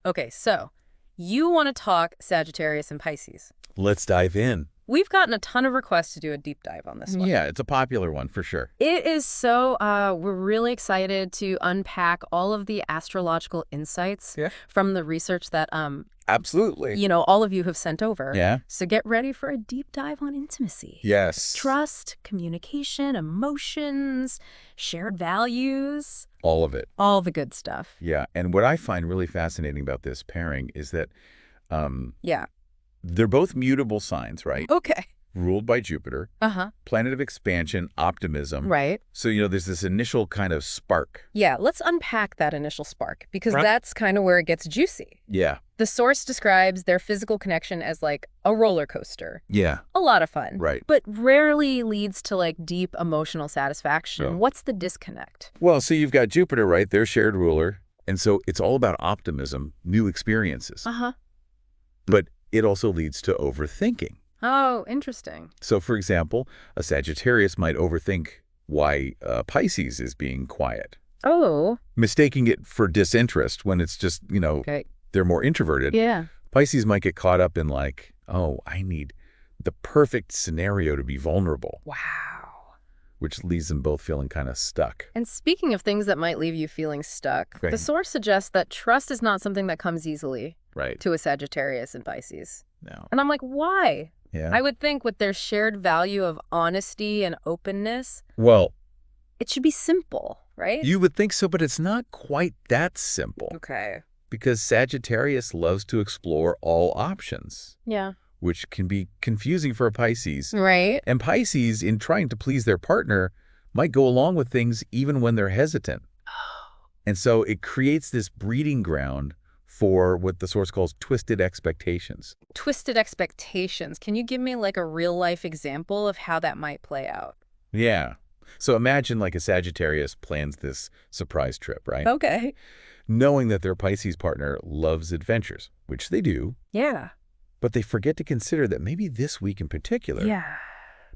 Okay, so you want to talk Sagittarius and Pisces. Let's dive in. We've gotten a ton of requests to do a deep dive on this one. Yeah, it's a popular one for sure. It is so, we're really excited to unpack all of the astrological insights from the research that, Absolutely. all of you have sent over. Yeah. So get ready for a deep dive on intimacy. Yes. Trust, communication, emotions, shared values. All of it. All the good stuff. Yeah, and what I find really fascinating about this pairing is that Yeah. they're both mutable signs, right? Okay. Ruled by Jupiter, planet of expansion, optimism. Right. So, there's this initial kind of spark. Yeah, let's unpack that initial spark, because that's kind of where it gets juicy. Yeah. The source describes their physical connection as like a roller coaster. Yeah. A lot of fun. Right. But rarely leads to like deep emotional satisfaction. Yeah. What's the disconnect? Well, so you've got Jupiter, right? Their shared ruler. And so it's all about optimism, new experiences. But it also leads to overthinking. Oh, interesting. So, for example, a Sagittarius might overthink why Pisces is being quiet. Oh. Mistaking it for disinterest when it's just, they're more introverted. Yeah. Pisces might get caught up in like, oh, I need the perfect scenario to be vulnerable. Wow. Which leaves them both feeling kind of stuck. And speaking of things that might leave you feeling stuck, Right. the source suggests that trust is not something that comes easily Right. to a Sagittarius and Pisces. No. And I'm like, why? Yeah. I would think with their shared value of honesty and openness, Well, it should be simple, right? you would think so, but it's not quite that simple. Okay. Because Sagittarius loves to explore all options, Yeah. which can be confusing for a Pisces. Right. And Pisces, in trying to please their partner, might go along with things even when they're hesitant. And so it creates this breeding ground for what the source calls twisted expectations. Twisted expectations. Can you give me like a real life example of how that might play out? Yeah. So imagine like a Sagittarius plans this surprise trip, right? Okay. Knowing that their Pisces partner loves adventures, which they do, Yeah. but they forget to consider that maybe this week in particular, Yeah.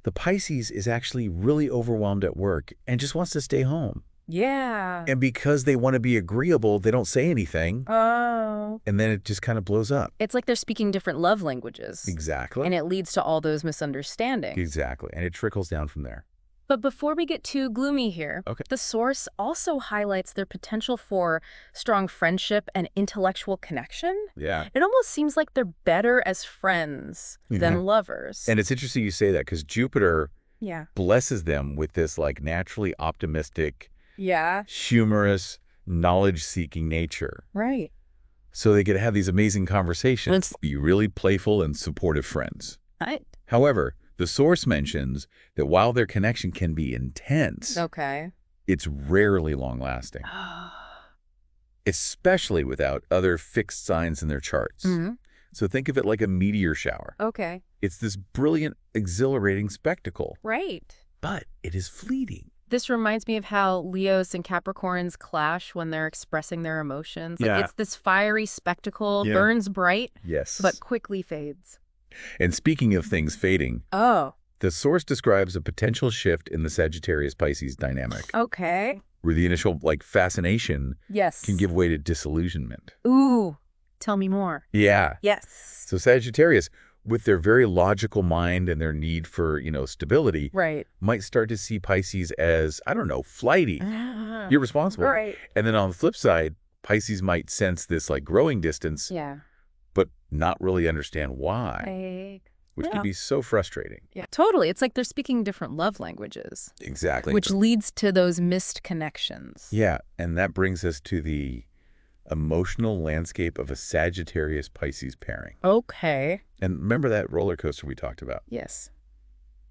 the Pisces is actually really overwhelmed at work and just wants to stay home. Yeah. And because they want to be agreeable, they don't say anything. Oh. And then it just kind of blows up. It's like they're speaking different love languages. Exactly. And it leads to all those misunderstandings. Exactly. And it trickles down from there. But before we get too gloomy here, Okay. the source also highlights their potential for strong friendship and intellectual connection. Yeah. It almost seems like they're better as friends than lovers. And it's interesting you say that because Jupiter yeah. blesses them with this like naturally optimistic, Yeah. humorous, knowledge-seeking nature. Right. So they get to have these amazing conversations, be really playful and supportive friends. Right. However, the source mentions that while their connection can be intense, Okay. it's rarely long-lasting, especially without other fixed signs in their charts. So think of it like a meteor shower. Okay. It's this brilliant, exhilarating spectacle, Right. but it is fleeting. This reminds me of how Leos and Capricorns clash when they're expressing their emotions. Like it's this fiery spectacle, burns bright, Yes. but quickly fades. And speaking of things fading, Oh. the source describes a potential shift in the Sagittarius-Pisces dynamic, Okay. where the initial fascination Yes. can give way to disillusionment. Ooh. Tell me more. Yeah. Yes. So Sagittarius, with their very logical mind and their need for, stability, Right. might start to see Pisces as, I don't know, flighty, irresponsible. Right. And then on the flip side, Pisces might sense this growing distance, Yeah. but not really understand why, Right. which can be so frustrating. Yeah, totally. It's like they're speaking different love languages. Exactly. Which leads to those missed connections. Yeah, and that brings us to the emotional landscape of a Sagittarius-Pisces pairing. Okay. And remember that roller coaster we talked about? Yes.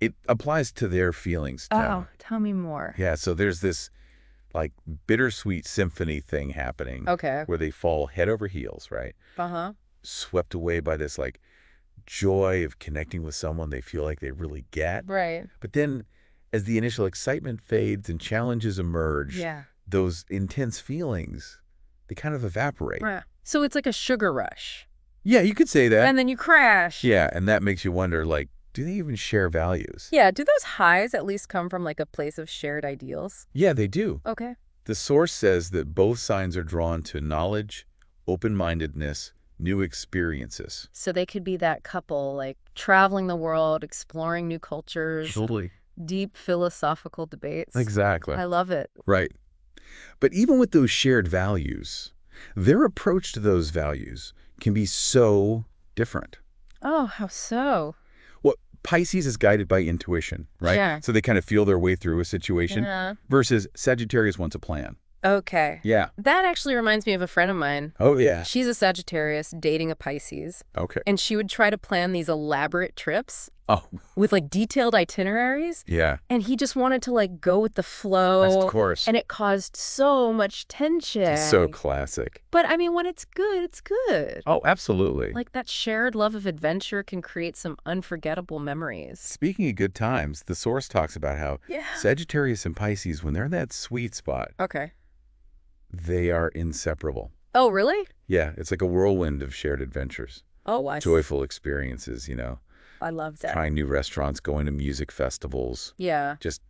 It applies to their feelings, too. Oh, tell me more. Yeah, so there's this bittersweet symphony thing happening. Okay. Where they fall head over heels, right? Uh-huh. Swept away by this joy of connecting with someone they feel like they really get. Right. But then as the initial excitement fades and challenges emerge, those intense feelings, they kind of evaporate. Right. So it's like a sugar rush. Yeah, you could say that. And then you crash. Yeah, and that makes you wonder, do they even share values? Yeah, do those highs at least come from a place of shared ideals? Yeah, they do. Okay. The source says that both signs are drawn to knowledge, open-mindedness, new experiences. So they could be that couple, like traveling the world, exploring new cultures, Totally. deep philosophical debates. Exactly. I love it. Right. But even with those shared values, their approach to those values can be so different. Oh, how so? Well, Pisces is guided by intuition, right? Sure. So they kind of feel their way through a situation versus Sagittarius wants a plan. Okay. Yeah. That actually reminds me of a friend of mine. Oh, yeah. She's a Sagittarius dating a Pisces. Okay. And she would try to plan these elaborate trips Oh, with like detailed itineraries. yeah. And he just wanted to like go with the flow. Of course. And it caused so much tension. So classic. But I mean, when it's good, it's good. Oh, absolutely. Like that shared love of adventure can create some unforgettable memories. Speaking of good times, the source talks about how Sagittarius and Pisces, when they're in that sweet spot, Okay. they are inseparable. Oh, really? Yeah, it's like a whirlwind of shared adventures. Oh, I Joyful experiences, you know. I love that. Trying new restaurants, going to music festivals. Yeah. Just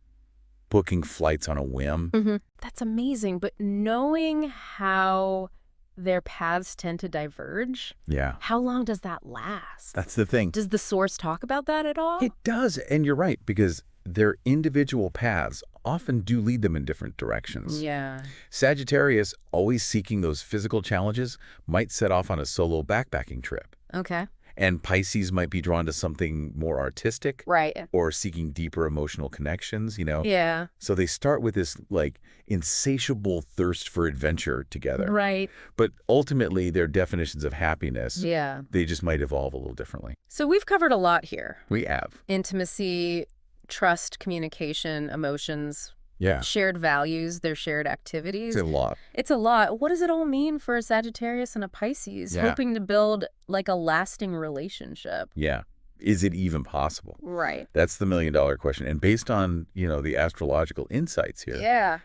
booking flights on a whim. That's amazing. But knowing how their paths tend to diverge, Yeah. how long does that last? That's the thing. Does the source talk about that at all? It does, and you're right, because their individual paths often do lead them in different directions. Yeah. Sagittarius, always seeking those physical challenges, might set off on a solo backpacking trip. Okay. And Pisces might be drawn to something more artistic. Right. Or seeking deeper emotional connections, you know? Yeah. So they start with this, like, insatiable thirst for adventure together. Right. But ultimately, their definitions of happiness, Yeah. they just might evolve a little differently. So we've covered a lot here. We have. Intimacy, trust, communication, emotions, Yeah. shared values, their shared activities. It's a lot. It's a lot. What does it all mean for a Sagittarius and a Pisces hoping to build like a lasting relationship? Yeah. Is it even possible? Right. That's the million-dollar question. And based on, you know, the astrological insights here,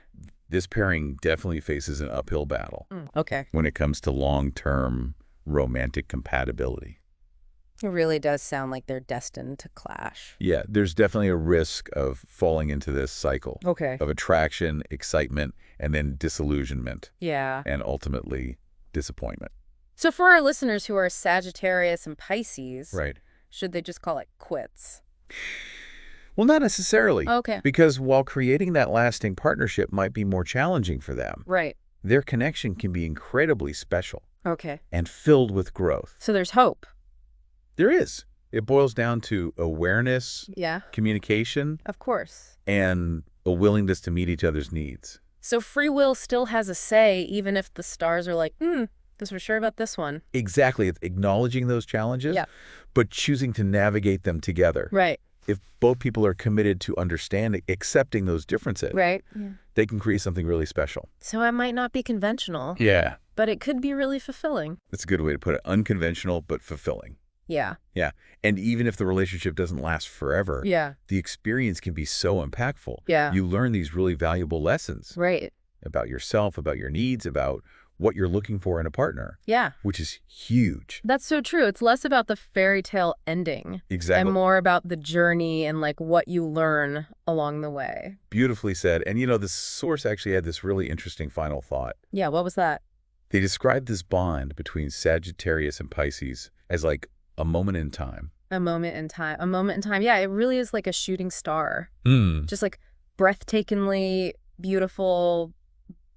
this pairing definitely faces an uphill battle Okay. when it comes to long-term romantic compatibility. It really does sound like they're destined to clash. Yeah, there's definitely a risk of falling into this cycle Okay. of attraction, excitement, and then disillusionment, Yeah. and ultimately disappointment. So for our listeners who are Sagittarius and Pisces, Right. should they just call it quits? Well, not necessarily. Okay. Because while creating that lasting partnership might be more challenging for them, Right. their connection can be incredibly special Okay. and filled with growth. So there's hope. There is. It boils down to awareness, Yeah. communication, Of course. and a willingness to meet each other's needs. So free will still has a say, even if the stars are like, this we're sure about this one. Exactly. It's acknowledging those challenges, but choosing to navigate them together. Right. If both people are committed to understanding, accepting those differences, Right. Yeah. they can create something really special. So it might not be conventional, Yeah. but it could be really fulfilling. That's a good way to put it. Unconventional, but fulfilling. Yeah. Yeah. And even if the relationship doesn't last forever, Yeah. the experience can be so impactful. Yeah. You learn these really valuable lessons Right. about yourself, about your needs, about what you're looking for in a partner. Yeah. Which is huge. That's so true. It's less about the fairy tale ending. Exactly. And more about the journey and like what you learn along the way. Beautifully said. And you know, the source actually had this really interesting final thought. Yeah. What was that? They described this bond between Sagittarius and Pisces as like a moment in time. A moment in time. A moment in time. Yeah. It really is like a shooting star. Just like breathtakingly beautiful,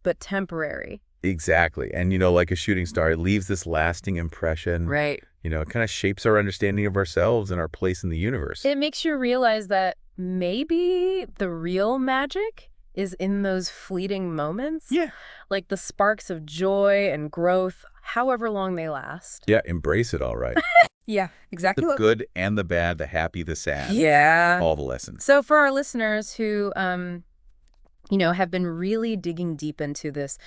but temporary. Exactly. And, you know, like a shooting star, it leaves this lasting impression. Right. You know, it kind of shapes our understanding of ourselves and our place in the universe. It makes you realize that maybe the real magic is in those fleeting moments. Yeah. Like the sparks of joy and growth, however long they last. Yeah, embrace it all right. Yeah, exactly. The good and the bad, the happy, the sad. Yeah. All the lessons. So for our listeners who, have been really digging deep into this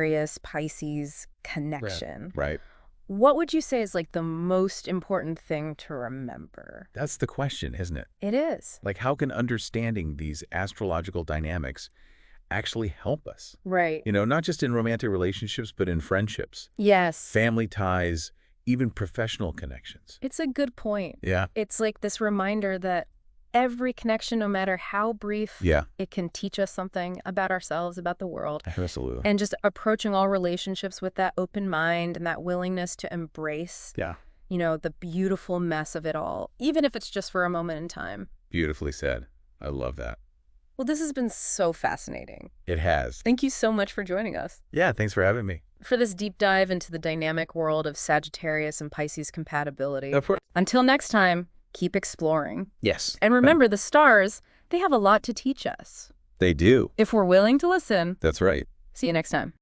Sagittarius-Pisces connection. Right. What would you say is like the most important thing to remember? That's the question, isn't it? It is. Like, how can understanding these astrological dynamics actually help us? Right. You know, not just in romantic relationships, but in friendships, Yes. family ties, even professional connections. It's a good point. Yeah. It's like this reminder that every connection, no matter how brief, Yeah. it can teach us something about ourselves, about the world. Absolutely. And just approaching all relationships with that open mind and that willingness to embrace, the beautiful mess of it all, even if it's just for a moment in time. Beautifully said. I love that. Well, this has been so fascinating. It has. Thank you so much for joining us. Yeah, thanks for having me. For this deep dive into the dynamic world of Sagittarius and Pisces compatibility. Of course. Until next time, keep exploring. Yes. And remember, the stars, they have a lot to teach us. They do. If we're willing to listen. That's right. See you next time.